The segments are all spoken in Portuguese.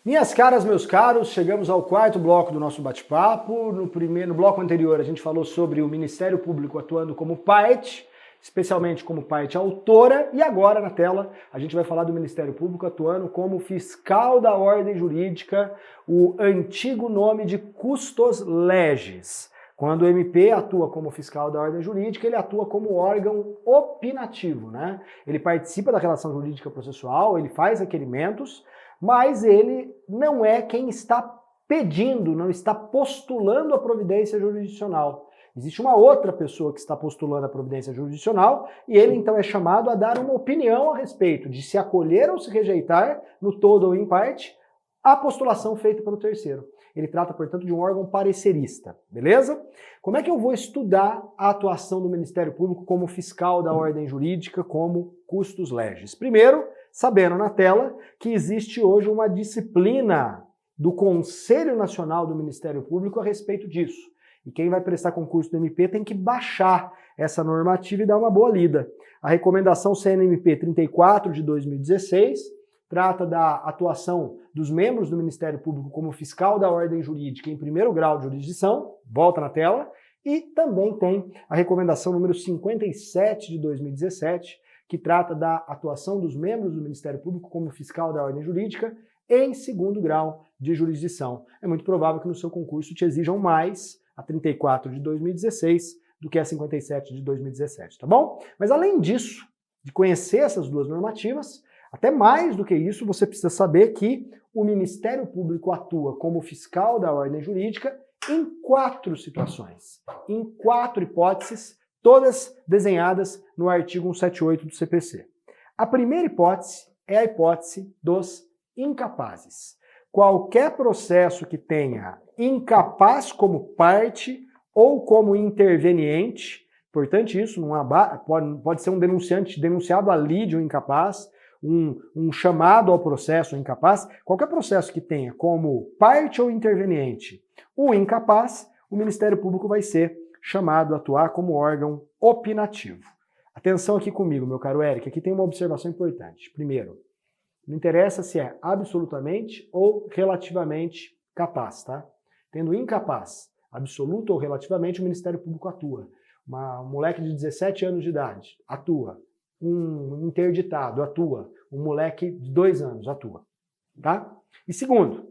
Minhas caras, meus caros, chegamos ao quarto bloco do nono bate-papo. No bloco anterior a gente falou sobre o Ministério Público atuando como parte, especialmente como parte autora, e agora na tela a gente vai falar do Ministério Público atuando como fiscal da ordem jurídica, o antigo nome de custos legis. Quando o MP atua como fiscal da ordem jurídica, ele atua como órgão opinativo, né? Ele participa da relação jurídica processual, ele faz requerimentos, mas ele não é quem está pedindo, não está postulando a providência jurisdicional. Existe uma outra pessoa que está postulando a providência jurisdicional e ele então é chamado a dar uma opinião a respeito de se acolher ou se rejeitar, no todo ou em parte, a postulação feita pelo terceiro. Ele trata, portanto, de um órgão parecerista, beleza? Como é que eu vou estudar a atuação do Ministério Público como fiscal da ordem jurídica, como custos legis? Primeiro, sabendo na tela que existe hoje uma disciplina do Conselho Nacional do Ministério Público a respeito disso. E quem vai prestar concurso do MP tem que baixar essa normativa e dar uma boa lida. A recomendação CNMP 34 de 2016 trata da atuação dos membros do Ministério Público como fiscal da ordem jurídica em primeiro grau de jurisdição, volta na tela, e também tem a recomendação número 57 de 2017, que trata da atuação dos membros do Ministério Público como fiscal da ordem jurídica em segundo grau de jurisdição. É muito provável que no seu concurso te exijam mais a 34 de 2016 do que a 57 de 2017, tá bom? Mas além disso, de conhecer essas duas normativas, até mais do que isso, você precisa saber que o Ministério Público atua como fiscal da ordem jurídica em 4 situações, em 4 hipóteses, todas desenhadas no artigo 178 do CPC. A primeira hipótese é a hipótese dos incapazes. Qualquer processo que tenha incapaz como parte ou como interveniente, importante isso, pode ser um denunciante denunciado ali de um incapaz, um chamado ao processo incapaz, qualquer processo que tenha como parte ou interveniente o incapaz, o Ministério Público vai ser chamado a atuar como órgão opinativo. Atenção aqui comigo, meu caro Eric, aqui tem uma observação importante. Primeiro, não interessa se é absolutamente ou relativamente capaz, tá? Tendo incapaz, absoluto ou relativamente, o Ministério Público atua. Um moleque de 17 anos de idade atua. Um interditado atua. Um moleque de 2 anos atua. Tá? E segundo,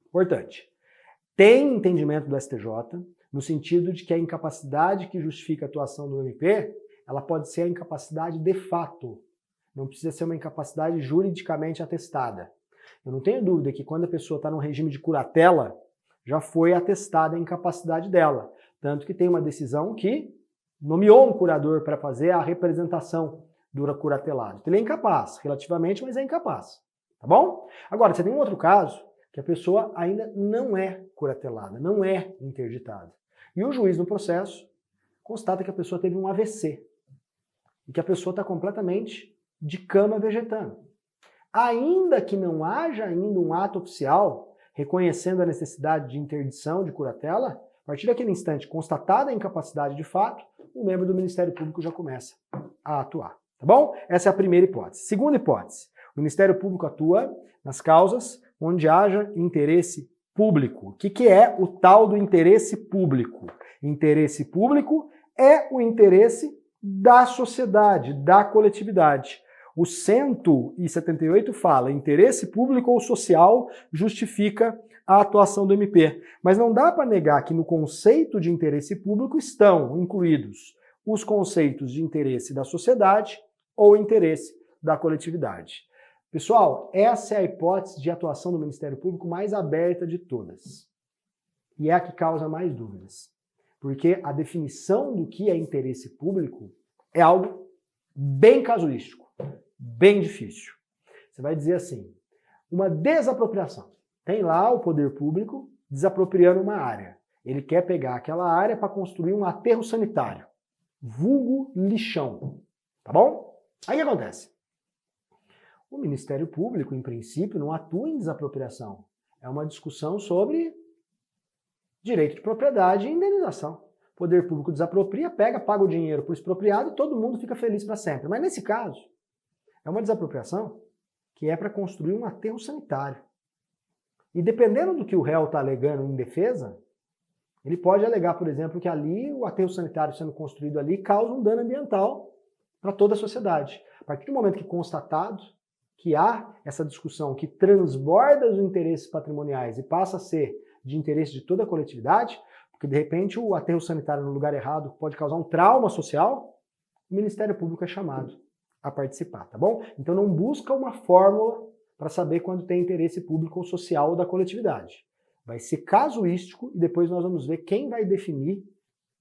importante, tem entendimento do STJ no sentido de que a incapacidade que justifica a atuação do MP, ela pode ser a incapacidade de fato. Não precisa ser uma incapacidade juridicamente atestada. Eu não tenho dúvida que quando a pessoa está num regime de curatela, já foi atestada a incapacidade dela. Tanto que tem uma decisão que nomeou um curador para fazer a representação do curatelado. Então, ele é incapaz, relativamente, mas é incapaz. Tá bom? Agora, você tem um outro caso que a pessoa ainda não é curatelada, não é interditada. E o juiz no processo constata que a pessoa teve um AVC e que a pessoa está completamente de cama vegetando. Ainda que não haja ainda um ato oficial reconhecendo a necessidade de interdição de curatela, a partir daquele instante, constatada a incapacidade de fato, o membro do Ministério Público já começa a atuar. Tá bom? Essa é a primeira hipótese. Segunda hipótese, o Ministério Público atua nas causas onde haja interesse público. O que é o tal do interesse público? Interesse público é o interesse da sociedade, da coletividade. O 178 fala interesse público ou social justifica a atuação do MP. Mas não dá para negar que no conceito de interesse público estão incluídos os conceitos de interesse da sociedade ou interesse da coletividade. Pessoal, essa é a hipótese de atuação do Ministério Público mais aberta de todas. E é a que causa mais dúvidas. Porque a definição do que é interesse público é algo bem casuístico, bem difícil. Você vai dizer assim, uma desapropriação. Tem lá o poder público desapropriando uma área. Ele quer pegar aquela área para construir um aterro sanitário, vulgo lixão. Tá bom? Aí o que acontece? O Ministério Público, em princípio, não atua em desapropriação. É uma discussão sobre direito de propriedade e indenização. O poder público desapropria, paga o dinheiro para o expropriado e todo mundo fica feliz para sempre. Mas nesse caso, é uma desapropriação que é para construir um aterro sanitário. E dependendo do que o réu está alegando em defesa, ele pode alegar, por exemplo, que ali o aterro sanitário sendo construído ali causa um dano ambiental para toda a sociedade. A partir do momento que constatado que há essa discussão que transborda os interesses patrimoniais e passa a ser de interesse de toda a coletividade, porque de repente o aterro sanitário no lugar errado pode causar um trauma social, o Ministério Público é chamado a participar, tá bom? Então não busca uma fórmula para saber quando tem interesse público ou social da coletividade. Vai ser casuístico e depois nós vamos ver quem vai definir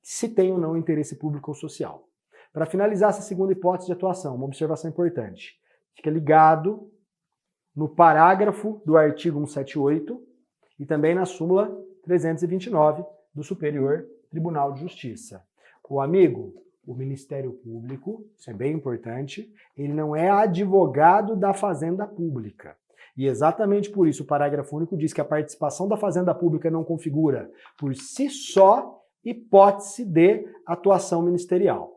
se tem ou não interesse público ou social. Para finalizar essa segunda hipótese de atuação, uma observação importante. Fica ligado no parágrafo do artigo 178 e também na súmula 329 do Superior Tribunal de Justiça. O amigo, o Ministério Público, isso é bem importante, ele não é advogado da Fazenda Pública. E exatamente por isso o parágrafo único diz que a participação da Fazenda Pública não configura por si só hipótese de atuação ministerial.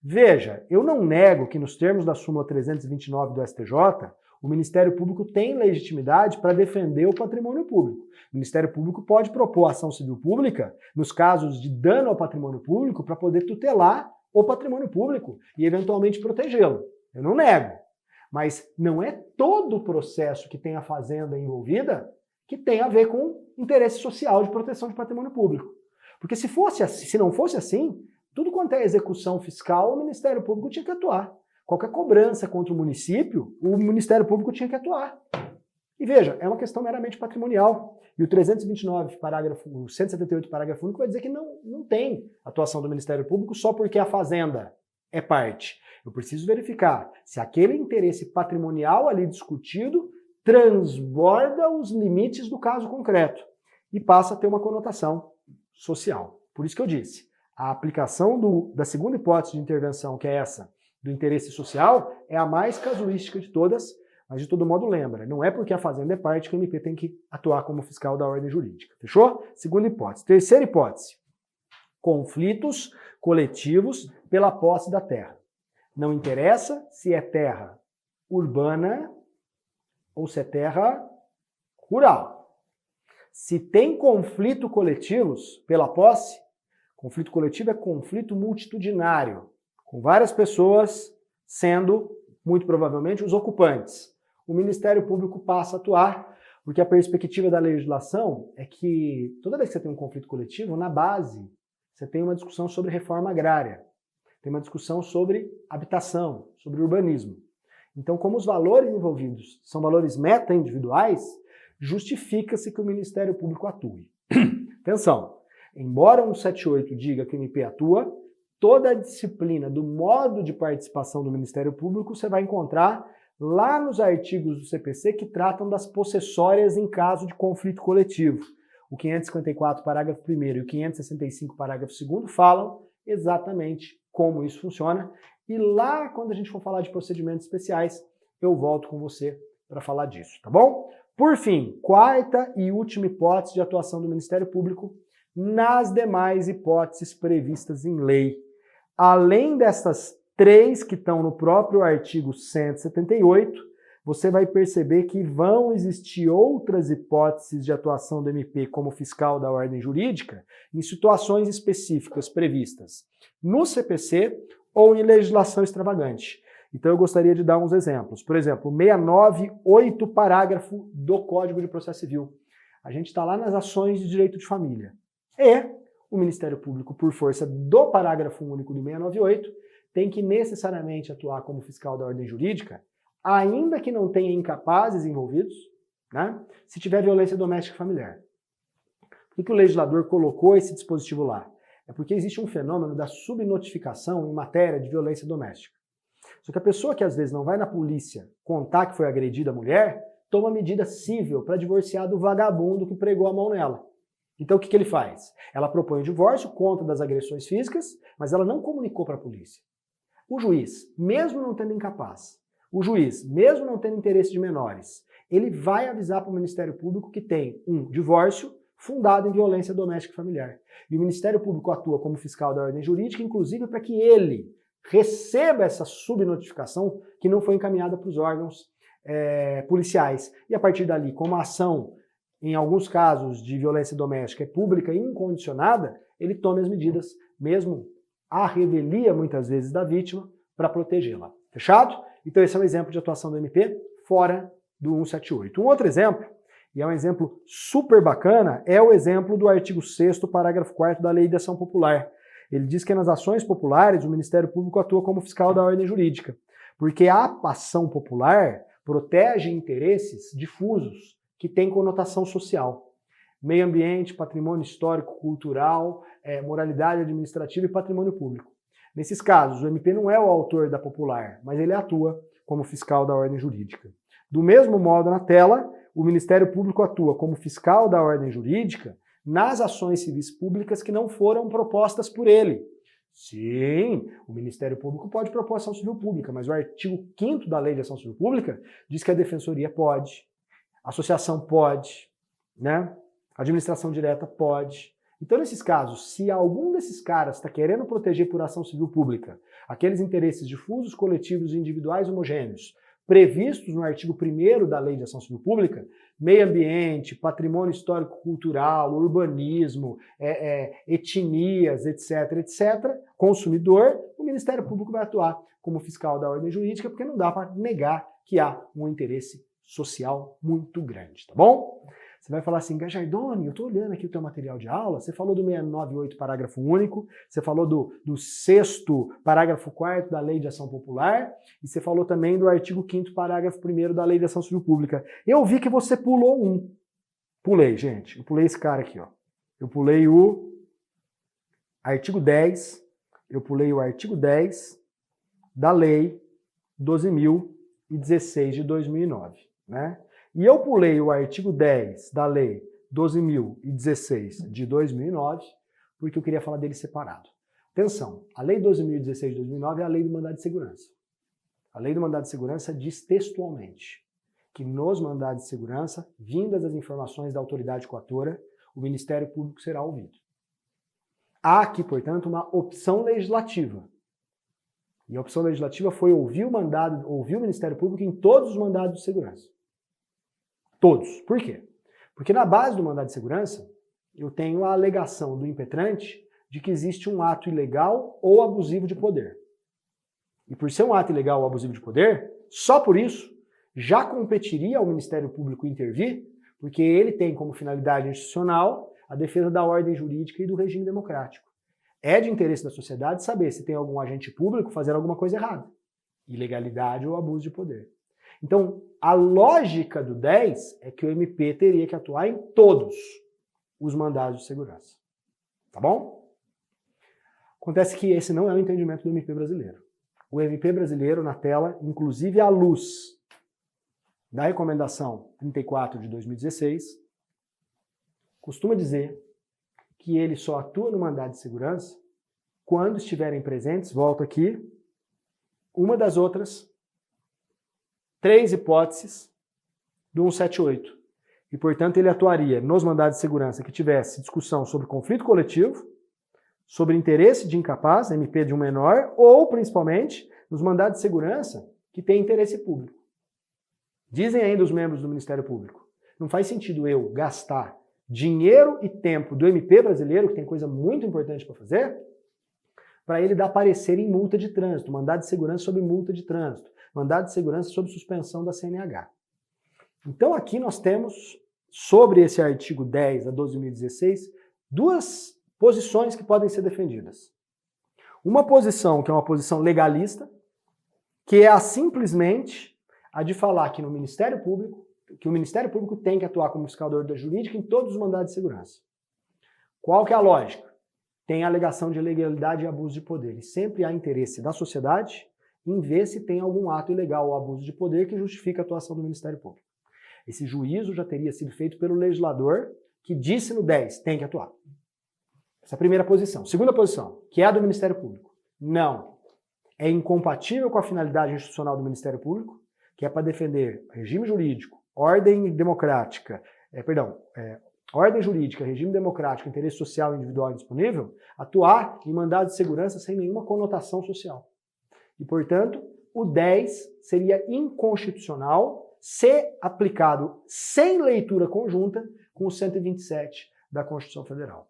Veja, eu não nego que nos termos da súmula 329 do STJ, o Ministério Público tem legitimidade para defender o patrimônio público. O Ministério Público pode propor ação civil pública nos casos de dano ao patrimônio público para poder tutelar o patrimônio público e eventualmente protegê-lo. Eu não nego. Mas não é todo o processo que tem a fazenda envolvida que tem a ver com interesse social de proteção de patrimônio público. Porque se não fosse assim, tudo quanto é execução fiscal, o Ministério Público tinha que atuar. Qualquer cobrança contra o município, o Ministério Público tinha que atuar. E veja, é uma questão meramente patrimonial. E o 329, o 178, parágrafo único, vai dizer que não tem atuação do Ministério Público só porque a fazenda é parte. Eu preciso verificar se aquele interesse patrimonial ali discutido transborda os limites do caso concreto e passa a ter uma conotação social. Por isso que eu disse, a aplicação da segunda hipótese de intervenção, que é essa, do interesse social, é a mais casuística de todas, mas de todo modo lembra, não é porque a fazenda é parte que o MP tem que atuar como fiscal da ordem jurídica. Fechou? Segunda hipótese. Terceira hipótese, conflitos coletivos pela posse da terra. Não interessa se é terra urbana ou se é terra rural. Se tem conflito coletivos pela posse, conflito coletivo é conflito multitudinário, com várias pessoas sendo, muito provavelmente, os ocupantes. O Ministério Público passa a atuar, porque a perspectiva da legislação é que toda vez que você tem um conflito coletivo, na base, você tem uma discussão sobre reforma agrária, tem uma discussão sobre habitação, sobre urbanismo. Então, como os valores envolvidos são valores meta-individuais, justifica-se que o Ministério Público atue. Atenção, embora o 178 diga que o MP atua, toda a disciplina do modo de participação do Ministério Público você vai encontrar lá nos artigos do CPC que tratam das possessórias em caso de conflito coletivo. O 554, parágrafo 1º e o 565, parágrafo 2º falam exatamente como isso funciona. E lá, quando a gente for falar de procedimentos especiais, eu volto com você para falar disso, tá bom? Por fim, quarta e última hipótese de atuação do Ministério Público nas demais hipóteses previstas em lei. Além dessas três que estão no próprio artigo 178, você vai perceber que vão existir outras hipóteses de atuação do MP como fiscal da ordem jurídica em situações específicas previstas no CPC ou em legislação extravagante. Então eu gostaria de dar uns exemplos. Por exemplo, 698, parágrafo do Código de Processo Civil. A gente está lá nas ações de direito de família. E o Ministério Público, por força do parágrafo único do 698, tem que necessariamente atuar como fiscal da ordem jurídica, ainda que não tenha incapazes envolvidos, né, se tiver violência doméstica familiar. Por que o legislador colocou esse dispositivo lá? É porque existe um fenômeno da subnotificação em matéria de violência doméstica. Só que a pessoa que às vezes não vai na polícia contar que foi agredida a mulher, toma medida cível para divorciar do vagabundo que pregou a mão nela. Então o que ele faz? Ela propõe o divórcio, conta das agressões físicas, mas ela não comunicou para a polícia. O juiz, mesmo não tendo incapaz, o juiz, mesmo não tendo interesse de menores, ele vai avisar para o Ministério Público que tem um divórcio fundado em violência doméstica e familiar. E o Ministério Público atua como fiscal da ordem jurídica, inclusive para que ele receba essa subnotificação que não foi encaminhada para os órgãos policiais. E a partir dali, como a ação em alguns casos de violência doméstica, é pública e incondicionada, ele tome as medidas, mesmo à revelia, muitas vezes, da vítima, para protegê-la. Fechado? Então esse é um exemplo de atuação do MP fora do 178. Um outro exemplo, e é um exemplo super bacana, é o exemplo do artigo 6º, parágrafo 4º da Lei de Ação Popular. Ele diz que nas ações populares o Ministério Público atua como fiscal da ordem jurídica, porque a ação popular protege interesses difusos que têm conotação social. Meio ambiente, patrimônio histórico, cultural, moralidade administrativa e patrimônio público. Nesses casos, o MP não é o autor da popular, mas ele atua como fiscal da ordem jurídica. Do mesmo modo, na tela, o Ministério Público atua como fiscal da ordem jurídica nas ações civis públicas que não foram propostas por ele. Sim, o Ministério Público pode propor ação civil pública, mas o artigo 5º da Lei de Ação Civil Pública diz que a Defensoria pode, a associação pode, né? A administração direta pode. Então, nesses casos, se algum desses caras está querendo proteger por ação civil pública aqueles interesses difusos, coletivos e individuais homogêneos previstos no artigo 1º da Lei de Ação Civil Pública, meio ambiente, patrimônio histórico-cultural, urbanismo, etnias, etc., consumidor, o Ministério Público vai atuar como fiscal da ordem jurídica, porque não dá para negar que há um interesse social muito grande, tá bom? Você vai falar assim, Gajardoni, eu estou olhando aqui o teu material de aula, você falou do 698, parágrafo único, você falou do 6º, parágrafo 4º da Lei de Ação Popular, e você falou também do artigo 5º, parágrafo 1º da Lei de Ação Civil Pública. Eu vi que você pulou um. Pulei, gente. Eu pulei esse cara aqui, ó. Eu pulei o artigo 10, eu pulei o artigo 10 da Lei 12.016 de 2009, né? E eu pulei o artigo 10 da Lei 12.016 de 2009 porque eu queria falar dele separado. Atenção, a Lei 12.016 de 2009 é a Lei do Mandado de Segurança. A Lei do Mandado de Segurança diz textualmente que nos mandados de segurança, vindas as informações da autoridade coatora, o Ministério Público será ouvido. Há aqui, portanto, uma opção legislativa. E a opção legislativa foi ouvir o Ministério Público em todos os mandados de segurança. Todos. Por quê? Porque na base do mandado de segurança, eu tenho a alegação do impetrante de que existe um ato ilegal ou abusivo de poder. E por ser um ato ilegal ou abusivo de poder, só por isso, já competiria ao Ministério Público intervir, porque ele tem como finalidade institucional a defesa da ordem jurídica e do regime democrático. É de interesse da sociedade saber se tem algum agente público fazendo alguma coisa errada. Ilegalidade ou abuso de poder. Então, a lógica do 10 é que o MP teria que atuar em todos os mandados de segurança. Tá bom? Acontece que esse não é o entendimento do MP brasileiro. O MP brasileiro, na tela, inclusive à luz da recomendação 34 de 2016, costuma dizer que ele só atua no mandado de segurança quando estiverem presentes, volto aqui, uma das outras 3 hipóteses do 178. E, portanto, ele atuaria nos mandados de segurança que tivesse discussão sobre conflito coletivo, sobre interesse de incapaz, MP de um menor, ou, principalmente, nos mandados de segurança que tem interesse público. Dizem ainda os membros do Ministério Público, não faz sentido eu gastar dinheiro e tempo do MP brasileiro, que tem coisa muito importante para fazer, para ele dar parecer em multa de trânsito, mandado de segurança sobre multa de trânsito, mandado de segurança sob suspensão da CNH. Então aqui nós temos, sobre esse artigo 10 a 12.016, duas posições que podem ser defendidas. Uma posição que é uma posição legalista, que é simplesmente a de falar que no Ministério Público, que o Ministério Público tem que atuar como fiscal da ordem jurídica em todos os mandados de segurança. Qual que é a lógica? Tem a alegação de ilegalidade e abuso de poder. E sempre há interesse da sociedade em ver se tem algum ato ilegal ou abuso de poder que justifica a atuação do Ministério Público. Esse juízo já teria sido feito pelo legislador que disse no 10, tem que atuar. Essa é a primeira posição. Segunda posição, que é a do Ministério Público. Não. É incompatível com a finalidade institucional do Ministério Público, que é para defender regime jurídico, ordem democrática, ordem jurídica, regime democrático, interesse social individual e disponível, atuar em mandado de segurança sem nenhuma conotação social. E, portanto, o 10 seria inconstitucional se aplicado sem leitura conjunta com o 127 da Constituição Federal.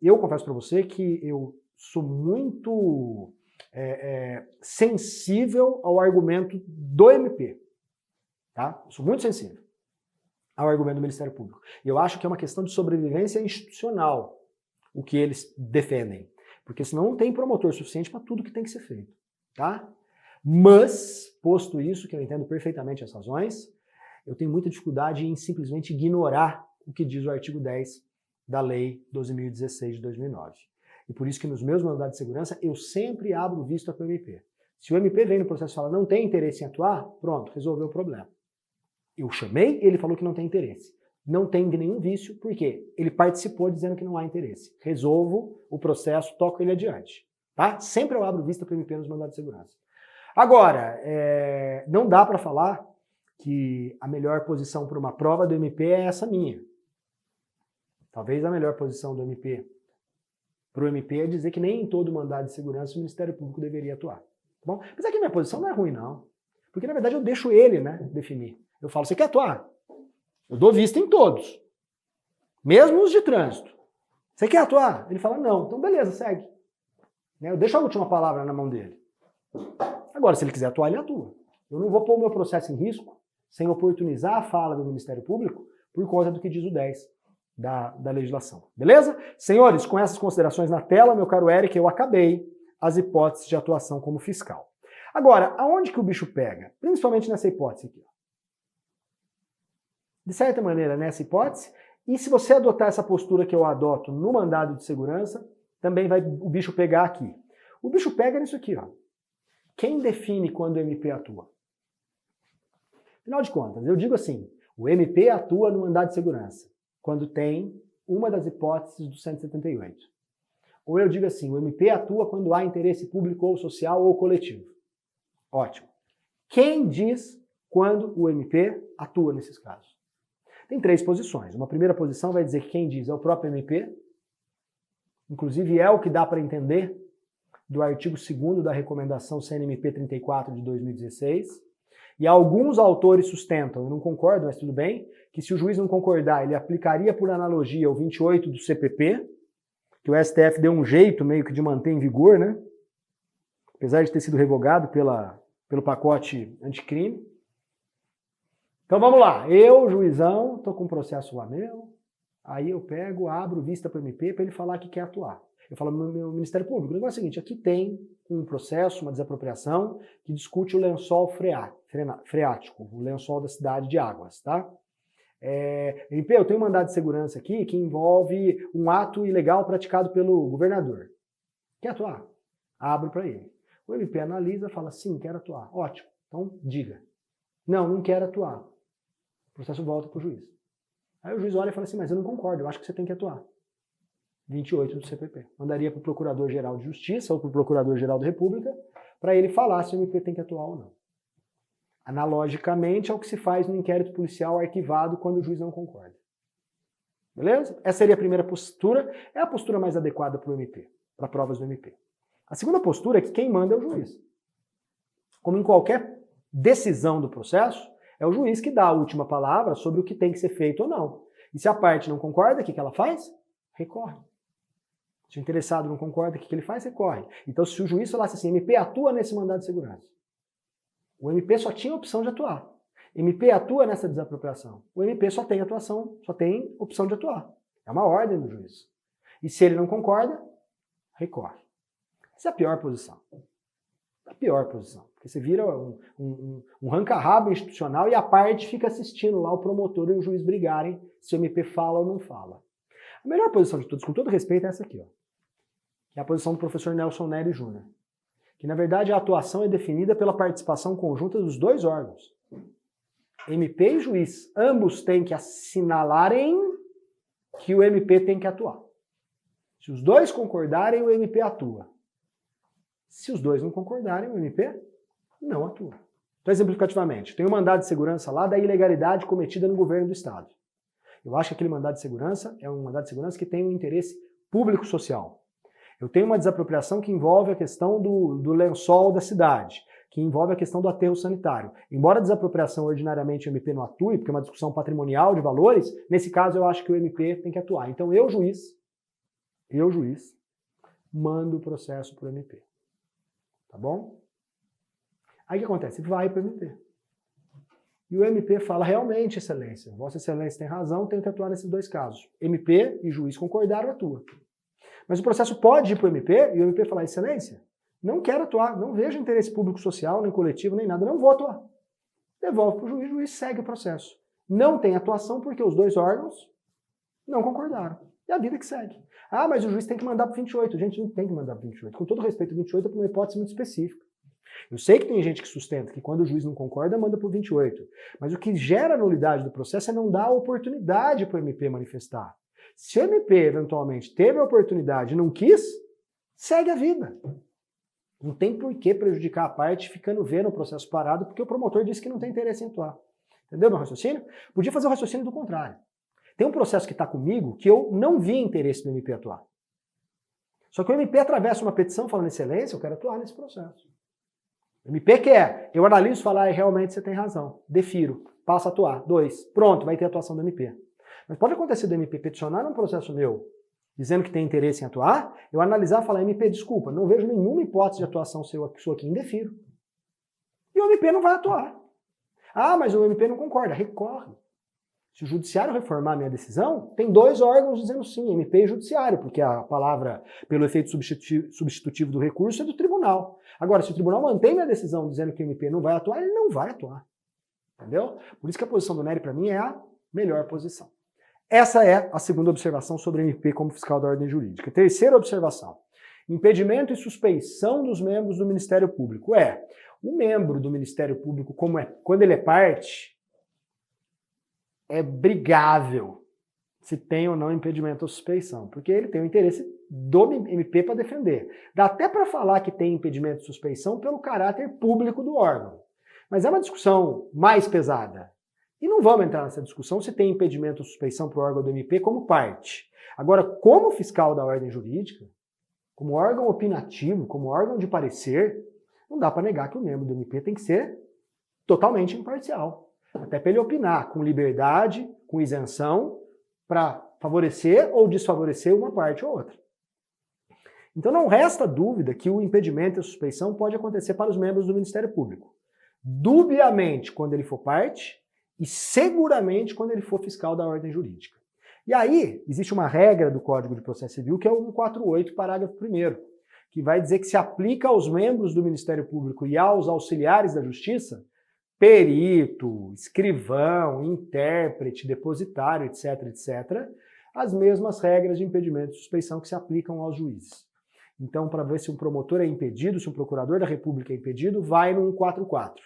Eu confesso para você que eu sou muito sensível ao argumento do MP. Tá? Eu sou muito sensível ao argumento do Ministério Público. E eu acho que é uma questão de sobrevivência institucional o que eles defendem. Porque senão não tem promotor suficiente para tudo que tem que ser feito. Tá? Mas, posto isso, que eu entendo perfeitamente as razões, eu tenho muita dificuldade em simplesmente ignorar o que diz o artigo 10 da Lei 12.016 de 2009. E por isso que nos meus mandados de segurança eu sempre abro vista para o MP. Se o MP vem no processo e fala não tem interesse em atuar, pronto, resolveu o problema. Eu chamei, ele falou que não tem interesse. Não tem nenhum vício, por quê? Ele participou dizendo que não há interesse. Resolvo o processo, toco ele adiante. Tá? Sempre eu abro vista para o MP nos mandados de segurança. Agora, não dá para falar que a melhor posição para uma prova do MP é essa minha. Talvez a melhor posição do MP para o MP é dizer que nem em todo mandado de segurança o Ministério Público deveria atuar. Tá bom? Mas aqui minha posição não é ruim, não. Porque, na verdade, eu deixo ele, definir. Eu falo, você quer atuar? Eu dou vista em todos. Mesmo os de trânsito. Você quer atuar? Ele fala, não. Então, beleza, segue. Eu deixo a última palavra na mão dele. Agora, se ele quiser atuar, ele atua. Eu não vou pôr o meu processo em risco sem oportunizar a fala do Ministério Público por conta do que diz o 10 da legislação. Beleza? Senhores, com essas considerações na tela, meu caro Eric, eu acabei as hipóteses de atuação como fiscal. Agora, aonde que o bicho pega? Principalmente nessa hipótese aqui. De certa maneira, nessa hipótese, e se você adotar essa postura que eu adoto no mandado de segurança, também vai o bicho pegar aqui. O bicho pega nisso aqui, ó. Quem define quando o MP atua? Afinal de contas, eu digo assim, o MP atua no mandado de segurança, quando tem uma das hipóteses do 178. Ou eu digo assim, o MP atua quando há interesse público ou social ou coletivo. Ótimo. Quem diz quando o MP atua nesses casos? Tem 3 posições. Uma primeira posição vai dizer que quem diz é o próprio MP, inclusive é o que dá para entender do artigo 2º da recomendação CNMP 34 de 2016, e alguns autores sustentam, eu não concordo, mas tudo bem, que se o juiz não concordar, ele aplicaria por analogia o 28 do CPP, que o STF deu um jeito meio que de manter em vigor, né? Apesar de ter sido revogado pelo pacote anticrime. Então vamos lá, eu, juizão, tô com um processo lá meu, aí eu pego, abro vista para o MP para ele falar que quer atuar. Eu falo no meu Ministério Público, o negócio é o seguinte, aqui tem um processo, uma desapropriação, que discute o lençol freático, o lençol da cidade de Águas, tá? MP, eu tenho um mandado de segurança aqui que envolve um ato ilegal praticado pelo governador. Quer atuar? Abro para ele. O MP analisa, fala, sim, quero atuar. Ótimo, então diga. Não, não quero atuar. O processo volta para o juiz. Aí o juiz olha e fala assim, mas eu não concordo, eu acho que você tem que atuar. 28 do CPP. Mandaria para o Procurador-Geral de Justiça ou para o Procurador-Geral da República para ele falar se o MP tem que atuar ou não. Analogicamente ao que se faz no inquérito policial arquivado quando o juiz não concorda. Beleza? Essa seria a primeira postura. É a postura mais adequada para o MP, para provas do MP. A segunda postura é que quem manda é o juiz. Como em qualquer decisão do processo, é o juiz que dá a última palavra sobre o que tem que ser feito ou não. E se a parte não concorda, o que ela faz? Recorre. Se o interessado não concorda, o que ele faz? Recorre. Então, se o juiz falasse assim, MP atua nesse mandado de segurança, o MP só tinha a opção de atuar. MP atua nessa desapropriação. O MP só tem atuação, só tem opção de atuar. É uma ordem do juiz. E se ele não concorda, recorre. Essa é a pior posição. A pior posição. Porque você vira um ranca-rabo institucional e a parte fica assistindo lá o promotor e o juiz brigarem se o MP fala ou não fala. A melhor posição de todos, com todo respeito, é essa aqui, ó. Que é a posição do professor Nelson Nery Jr. Que, na verdade, a atuação é definida pela participação conjunta dos dois órgãos. MP e juiz. Ambos têm que assinalarem que o MP tem que atuar. Se os dois concordarem, o MP atua. Se os dois não concordarem, o MP não atua. Então, exemplificativamente, tem um mandado de segurança lá da ilegalidade cometida no governo do Estado. Eu acho que aquele mandado de segurança é um mandado de segurança que tem um interesse público-social. Eu tenho uma desapropriação que envolve a questão do lençol da cidade. que envolve a questão do aterro sanitário. Embora a desapropriação ordinariamente o MP não atue, porque é uma discussão patrimonial de valores, nesse caso eu acho que o MP tem que atuar. Então eu, juiz, mando o processo para o MP. Tá bom? Aí o que acontece? Vai para o MP. E o MP fala, realmente, excelência, Vossa Excelência tem razão, tem que atuar nesses dois casos. MP e juiz concordaram, atua. Mas o processo pode ir para o MP e o MP falar, excelência, não quero atuar, não vejo interesse público social, nem coletivo, nem nada, não vou atuar. Devolve para o juiz segue o processo. Não tem atuação porque os dois órgãos não concordaram. E a vida que segue. Ah, mas o juiz tem que mandar para o 28. Gente, não tem que mandar para o 28. Com todo respeito, o 28 é uma hipótese muito específica. Eu sei que tem gente que sustenta que quando o juiz não concorda, manda para o 28. Mas o que gera a nulidade do processo é não dar a oportunidade para o MP manifestar. Se o MP, eventualmente, teve a oportunidade e não quis, segue a vida. Não tem por que prejudicar a parte ficando vendo o processo parado porque o promotor disse que não tem interesse em atuar. Entendeu meu raciocínio? Podia fazer o raciocínio do contrário. Tem um processo que está comigo que eu não vi interesse do MP atuar. Só que o MP atravessa uma petição falando, excelência, eu quero atuar nesse processo. O MP quer, eu analiso e falo, realmente você tem razão, defiro, passo a atuar. 2, pronto, vai ter atuação do MP. Mas pode acontecer do MP peticionar num processo meu, dizendo que tem interesse em atuar, eu analisar e falar, MP, desculpa, não vejo nenhuma hipótese de atuação sua aqui, indefiro. E o MP não vai atuar. Ah, mas o MP não concorda, recorre. Se o judiciário reformar a minha decisão, tem dois órgãos dizendo sim, MP e judiciário, porque a palavra pelo efeito substitutivo do recurso é do tribunal. Agora, se o tribunal mantém minha decisão dizendo que o MP não vai atuar, ele não vai atuar. Entendeu? Por isso que a posição do Nery, para mim, é a melhor posição. Essa é a segunda observação sobre MP como fiscal da ordem jurídica. Terceira observação. Impedimento e suspeição dos membros do Ministério Público. O membro do Ministério Público, quando ele é parte, é brigável se tem ou não impedimento ou suspeição, porque ele tem o interesse do MP para defender. Dá até para falar que tem impedimento e suspeição pelo caráter público do órgão. Mas é uma discussão mais pesada. E não vamos entrar nessa discussão se tem impedimento ou suspeição para o órgão do MP como parte. Agora, como fiscal da ordem jurídica, como órgão opinativo, como órgão de parecer, não dá para negar que o membro do MP tem que ser totalmente imparcial. Até para ele opinar com liberdade, com isenção, para favorecer ou desfavorecer uma parte ou outra. Então não resta dúvida que o impedimento e a suspeição pode acontecer para os membros do Ministério Público. Dubiamente quando ele for parte e seguramente quando ele for fiscal da ordem jurídica. E aí existe uma regra do Código de Processo Civil que é o 148, parágrafo 1º, que vai dizer que se aplica aos membros do Ministério Público e aos auxiliares da Justiça, perito, escrivão, intérprete, depositário, etc., etc., as mesmas regras de impedimento e suspeição que se aplicam aos juízes. Então, para ver se um promotor é impedido, se um procurador da República é impedido, vai no 144.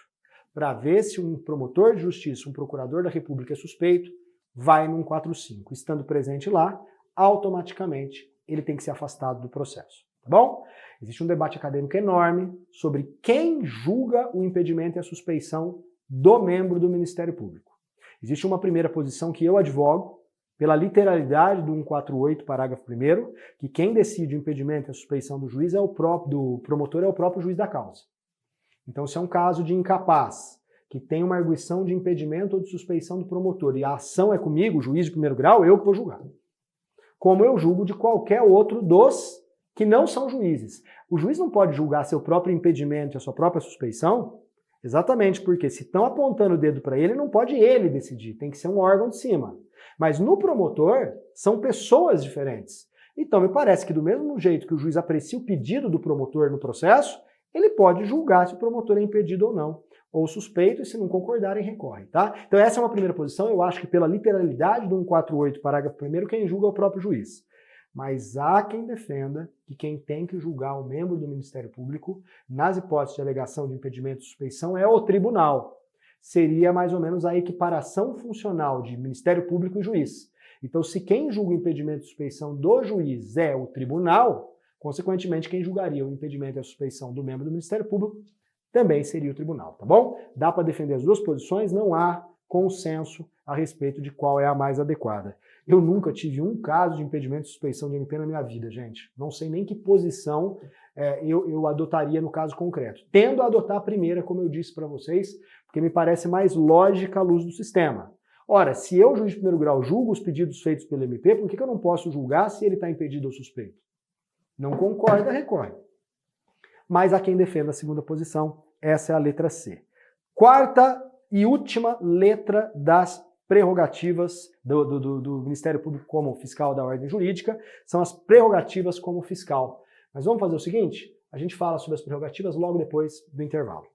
Para ver se um promotor de justiça, um procurador da República é suspeito, vai no 145. Estando presente lá, automaticamente ele tem que ser afastado do processo. Tá bom? Existe um debate acadêmico enorme sobre quem julga o impedimento e a suspeição do membro do Ministério Público. Existe uma primeira posição que eu advogo, pela literalidade do 148, parágrafo 1º, que quem decide o impedimento e a suspeição do juiz do promotor é o próprio juiz da causa. Então, se é um caso de incapaz, que tem uma arguição de impedimento ou de suspeição do promotor, e a ação é comigo, o juiz de primeiro grau, eu que vou julgar. Como eu julgo de qualquer outro dos que não são juízes. O juiz não pode julgar seu próprio impedimento e a sua própria suspeição, exatamente porque se estão apontando o dedo para ele, não pode ele decidir, tem que ser um órgão de cima. Mas no promotor, são pessoas diferentes. Então me parece que do mesmo jeito que o juiz aprecia o pedido do promotor no processo, ele pode julgar se o promotor é impedido ou não, ou suspeito, e se não concordarem, recorre, tá? Então essa é uma primeira posição, eu acho que pela literalidade do 148, parágrafo 1º, quem julga é o próprio juiz. Mas há quem defenda que quem tem que julgar o membro do Ministério Público, nas hipóteses de alegação de impedimento e suspeição, é o tribunal. Seria mais ou menos a equiparação funcional de Ministério Público e juiz. Então, se quem julga o impedimento e suspeição do juiz é o tribunal, consequentemente, quem julgaria o impedimento e a suspeição do membro do Ministério Público também seria o tribunal, tá bom? Dá para defender as duas posições, não há consenso a respeito de qual é a mais adequada. Eu nunca tive um caso de impedimento de suspeição de MP na minha vida, gente. Não sei nem que posição eu adotaria no caso concreto. Tendo a adotar a primeira, como eu disse para vocês, porque me parece mais lógica à luz do sistema. Ora, se eu, juiz de primeiro grau, julgo os pedidos feitos pelo MP, por que eu não posso julgar se ele está impedido ou suspeito? Não concorda, recorre. Mas há quem defenda a segunda posição, essa é a letra C. Quarta e última letra das prerrogativas do Ministério Público como fiscal da ordem jurídica são as prerrogativas como fiscal. Mas vamos fazer o seguinte, a gente fala sobre as prerrogativas logo depois do intervalo.